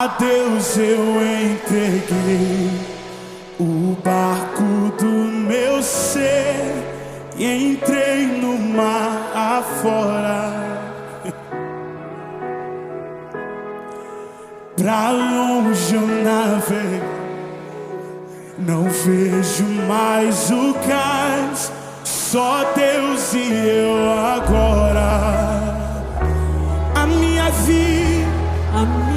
A Deus eu entreguei o barco do meu ser e entrei no mar afora. Pra longe eu naveguei, não vejo mais o cais, só Deus e eu agora. A minha vida